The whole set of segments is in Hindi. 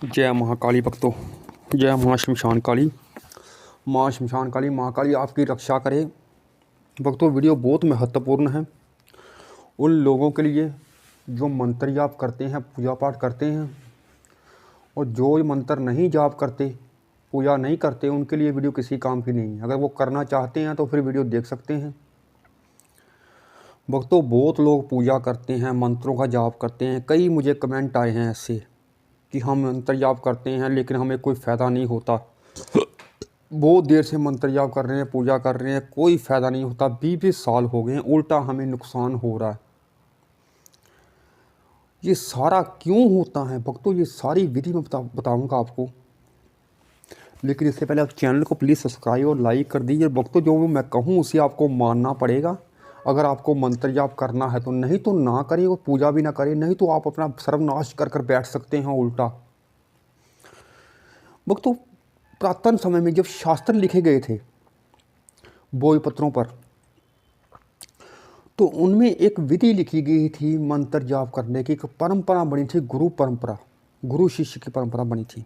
जय महाकाली भक्तों। जय माँ शमशान काली। माँ शमशान काली, माँ काली आपकी रक्षा करे। भक्तों, वीडियो बहुत महत्वपूर्ण है उन लोगों के लिए जो मंत्र जाप करते हैं, पूजा पाठ करते हैं, और जो मंत्र नहीं जाप करते, पूजा नहीं करते, उनके लिए वीडियो किसी काम की नहीं है। अगर वो करना चाहते हैं तो फिर वीडियो देख सकते हैं। भक्तों, बहुत लोग पूजा करते हैं, मंत्रों का जाप करते हैं। कई मुझे कमेंट आए हैं ऐसे कि हम मंत्र जाप करते हैं लेकिन हमें कोई फ़ायदा नहीं होता। बहुत देर से मंत्र जाप कर रहे हैं, पूजा कर रहे हैं, कोई फ़ायदा नहीं होता। 20-20 साल हो गए हैं, उल्टा हमें नुकसान हो रहा है। ये सारा क्यों होता है भक्तों? ये सारी विधि मैं बताऊंगा आपको, लेकिन इससे पहले आप चैनल को प्लीज़ सब्सक्राइब और लाइक कर दीजिए। भक्तों, जो मैं कहूँ उसे आपको मानना पड़ेगा। अगर आपको मंत्र जाप करना है तो, नहीं तो ना करें और पूजा भी ना करें, नहीं तो आप अपना सर्वनाश कर कर बैठ सकते हैं उल्टा। भक्तों, पुरातन समय में जब शास्त्र लिखे गए थे बोई पत्रों पर, तो उनमें एक विधि लिखी गई थी मंत्र जाप करने की। एक परंपरा बनी थी, गुरु परंपरा, गुरु शिष्य की परंपरा बनी थी।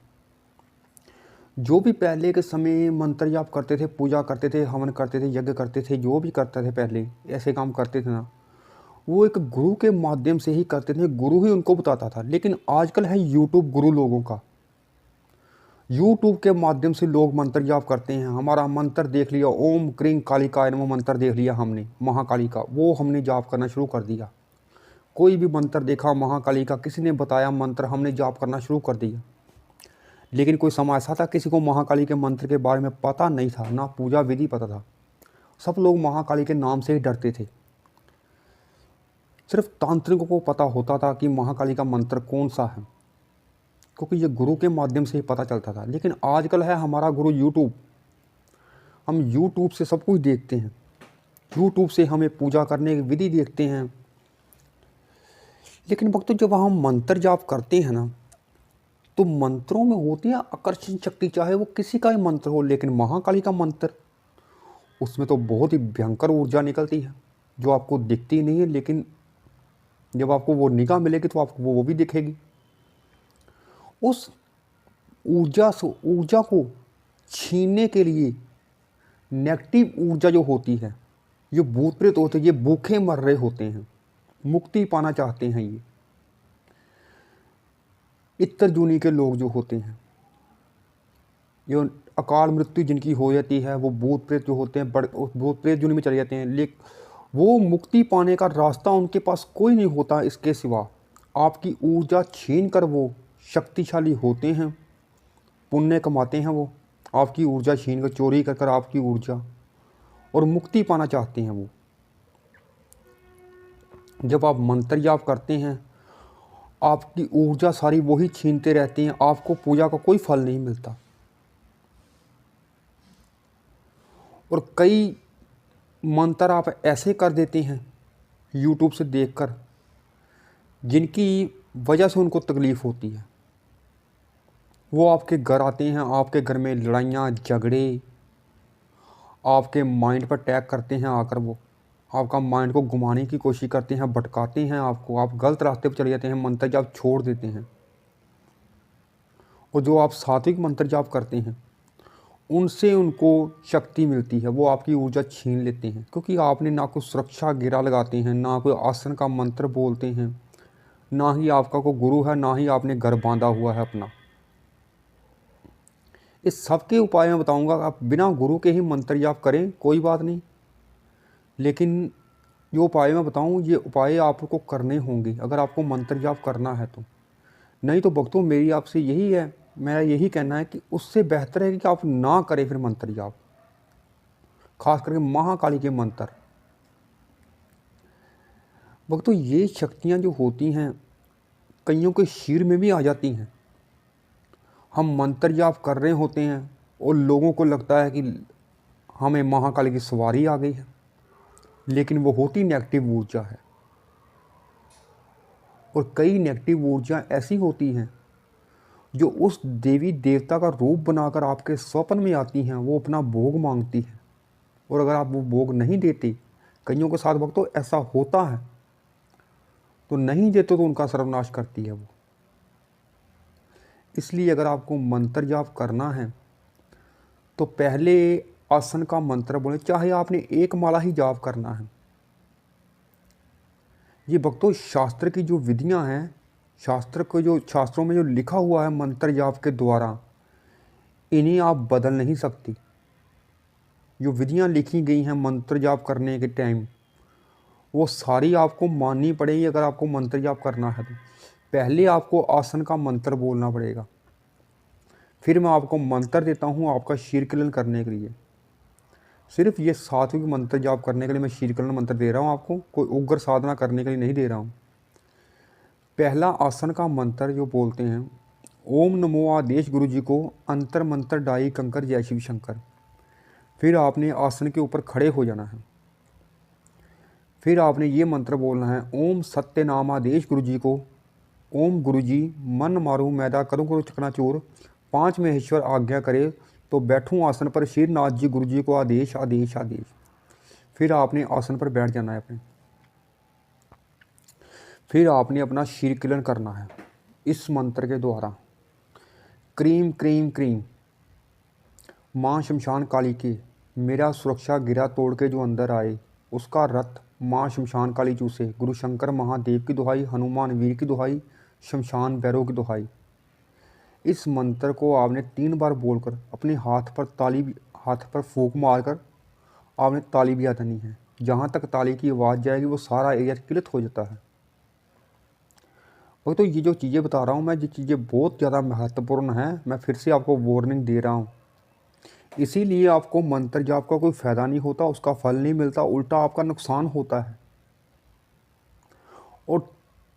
जो भी पहले के समय मंत्र जाप करते थे, पूजा करते थे, हवन करते थे, यज्ञ करते थे, जो भी करते थे पहले ऐसे काम करते थे ना, वो एक गुरु के माध्यम से ही करते थे। गुरु ही उनको बताता था। लेकिन आजकल है यूट्यूब गुरु लोगों का। यूट्यूब के माध्यम से लोग मंत्र जाप करते हैं। हमारा मंत्र देख लिया, ओम क्रीं कालिकाय नमः मंत्र देख लिया हमने महाकाली का, वो हमने जाप करना शुरू कर दिया। कोई भी मंत्र देखा महाकाली का, किसी ने बताया मंत्र, हमने जाप करना शुरू कर दिया। लेकिन कोई समय ऐसा था किसी को महाकाली के मंत्र के बारे में पता नहीं था, ना पूजा विधि पता था। सब लोग महाकाली के नाम से ही डरते थे। सिर्फ तांत्रिकों को पता होता था कि महाकाली का मंत्र कौन सा है, क्योंकि ये गुरु के माध्यम से ही पता चलता था। लेकिन आजकल है हमारा गुरु यूट्यूब। हम यूट्यूब से सब कुछ देखते हैं, यूट्यूब से हमें पूजा करने की विधि देखते हैं। लेकिन भक्तों, जब हम मंत्र जाप करते हैं ना, तो मंत्रों में होती है आकर्षण शक्ति, चाहे वो किसी का ही मंत्र हो। लेकिन महाकाली का मंत्र, उसमें तो बहुत ही भयंकर ऊर्जा निकलती है जो आपको दिखती नहीं है, लेकिन जब आपको वो निगाह मिलेगी तो आपको वो भी दिखेगी। उस ऊर्जा को छीनने के लिए नेगेटिव ऊर्जा जो होती है, ये भूत प्रेत होते हैं, ये भूखे मर रहे होते हैं, मुक्ति पाना चाहते हैं। ये इतर जूनी के लोग जो होते हैं, ये अकाल मृत्यु जिनकी हो जाती है, वो भूत प्रेत जो होते हैं, भूत प्रेत जूनी में चले जाते हैं। लेकिन वो मुक्ति पाने का रास्ता उनके पास कोई नहीं होता इसके सिवा आपकी ऊर्जा छीन कर वो शक्तिशाली होते हैं, पुण्य कमाते हैं। वो आपकी ऊर्जा छीन कर, चोरी कर कर आपकी ऊर्जा, और मुक्ति पाना चाहते हैं वो। जब आप मंत्र जाप करते हैं, आपकी ऊर्जा सारी वही छीनते रहते हैं, आपको पूजा का कोई फल नहीं मिलता। और कई मंत्र आप ऐसे कर देते हैं यूट्यूब से देखकर, जिनकी वजह से उनको तकलीफ़ होती है। वो आपके घर आते हैं, आपके घर में लड़ाइयाँ झगड़े, आपके माइंड पर अटैक करते हैं आकर। वो आपका माइंड को घुमाने की कोशिश करते हैं, भटकाते हैं आपको, आप गलत रास्ते पर चले जाते हैं, मंत्र जाप छोड़ देते हैं। और जो आप सात्विक मंत्र जाप करते हैं, उनसे उनको शक्ति मिलती है, वो आपकी ऊर्जा छीन लेते हैं, क्योंकि आपने ना कोई सुरक्षा घेरा लगाते हैं, ना कोई आसन का मंत्र बोलते हैं, ना ही आपका कोई गुरु है, ना ही आपने घर बांधा हुआ है अपना। इस सब के उपाय मैं बताऊंगा। आप बिना गुरु के ही मंत्र जाप करें, कोई बात नहीं, लेकिन जो उपाय मैं बताऊं, ये उपाय आपको करने होंगे अगर आपको मंत्र जाप करना है तो। नहीं तो भक्तों, मेरी आपसे यही है, मेरा यही कहना है कि उससे बेहतर है कि आप ना करें फिर मंत्र जाप, खास करके महाकाली के मंत्र। भक्तों, ये शक्तियाँ जो होती हैं, कईयों के शरीर में भी आ जाती हैं। हम मंत्र जाप कर रहे होते हैं और लोगों को लगता है कि हमें महाकाली की सवारी आ गई है, लेकिन वो होती नेगेटिव ऊर्जा है। और कई नेगेटिव ऊर्जा ऐसी होती हैं जो उस देवी देवता का रूप बनाकर आपके स्वप्न में आती हैं, वो अपना भोग मांगती है। और अगर आप वो भोग नहीं देते, कईयों के साथ भक्तों ऐसा होता है, तो नहीं देते तो उनका सर्वनाश करती है वो। इसलिए अगर आपको मंत्र जाप करना है तो पहले आसन का मंत्र बोलें, चाहे आपने एक माला ही जाप करना है। ये भक्तों शास्त्र की जो विधियां हैं, शास्त्रों में जो लिखा हुआ है मंत्र जाप के द्वारा, इन्हें आप बदल नहीं सकती। जो विधियां लिखी गई हैं मंत्र जाप करने के टाइम, वो सारी आपको माननी पड़ेगी। अगर आपको मंत्र जाप करना है तो पहले आपको आसन का मंत्र बोलना पड़ेगा, फिर मैं आपको मंत्र देता हूँ आपका शीरकलन करने के लिए। सिर्फ ये सात्विक मंत्र जाप करने के लिए मैं शीरकलन मंत्र दे रहा हूँ आपको, कोई उग्र साधना करने के लिए नहीं दे रहा हूँ। पहला आसन का मंत्र जो बोलते हैं, ओम नमो आदेश गुरु जी को अंतर मंत्र डाई कंकर जय शिव शंकर। फिर आपने आसन के ऊपर खड़े हो जाना है। फिर आपने ये मंत्र बोलना है, ओम सत्य नाम आदेश गुरु जी को, ओम गुरु जी मन मारू मैदा करूँ करूँ चकनाचूर, 5 महेश्वर आज्ञा करे तो बैठूं आसन पर शीरनाथ जी गुरु जी को आदेश आदेश आदेश। फिर आपने आसन पर बैठ जाना है अपने। फिर आपने अपना शीरकलन करना है इस मंत्र के द्वारा। क्रीम क्रीम क्रीम माँ शमशान काली के, मेरा सुरक्षा गिरा तोड़ के जो अंदर आए, उसका रथ माँ शमशान काली चूसे, गुरु शंकर महादेव की दुहाई, हनुमान वीर की दुहाई, शमशान भैरव की दुहाई। इस मंत्र को आपने 3 बार बोलकर अपने हाथ पर फूंक मारकर आपने ताली भी बजानी है। जहाँ तक ताली की आवाज़ जाएगी वो सारा एरिया क्लियर हो जाता है। और तो ये जो चीज़ें बता रहा हूँ मैं, ये चीज़ें बहुत ज़्यादा महत्वपूर्ण हैं। मैं फिर से आपको वार्निंग दे रहा हूँ। इसीलिए आपको मंत्र जाप का कोई फ़ायदा नहीं होता, उसका फल नहीं मिलता, उल्टा आपका नुकसान होता है। और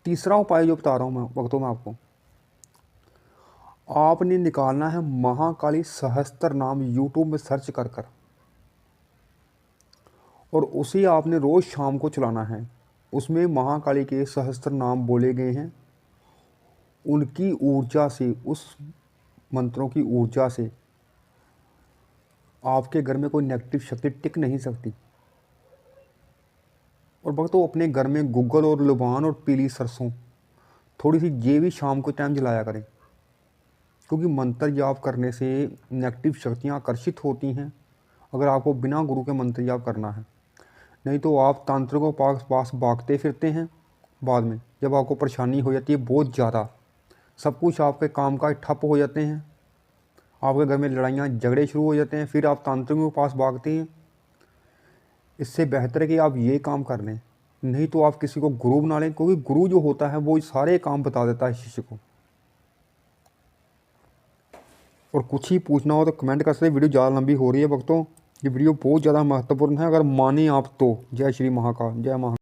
तीसरा उपाय जो बता रहा हूँ मैं भक्तों में आपको, आपने निकालना है महाकाली सहस्त्र नाम यूट्यूब में सर्च कर और उसे आपने रोज़ शाम को चलाना है। उसमें महाकाली के सहस्त्र नाम बोले गए हैं। उनकी ऊर्जा से, उस मंत्रों की ऊर्जा से आपके घर में कोई नेगेटिव शक्ति टिक नहीं सकती। और भक्तों अपने घर में गूगल और लुबान और पीली सरसों थोड़ी सी ये भी शाम को टाइम जलाया करें, क्योंकि मंत्र जाप करने से नेगेटिव शक्तियाँ आकर्षित होती हैं। अगर आपको बिना गुरु के मंत्र जाप करना है, नहीं तो आप तांत्रिकों के पास भागते फिरते हैं। बाद में जब आपको परेशानी हो जाती है बहुत ज़्यादा, सब कुछ आपके काम का ठप हो जाते हैं, आपके घर में लड़ाइयाँ झगड़े शुरू हो जाते हैं, फिर आप तांत्रिकों के पास भागते हैं। इससे बेहतर है कि आप ये काम कर लें, नहीं तो आप किसी को गुरु बना लें, क्योंकि गुरु जो होता है वो सारे काम बता देता है शिष्य को। और कुछ ही पूछना हो तो कमेंट कर सकते। वीडियो ज़्यादा लंबी हो रही है भक्तों, ये वीडियो बहुत ज़्यादा महत्वपूर्ण है। अगर माने आप तो जय श्री महाकाल, जय महा।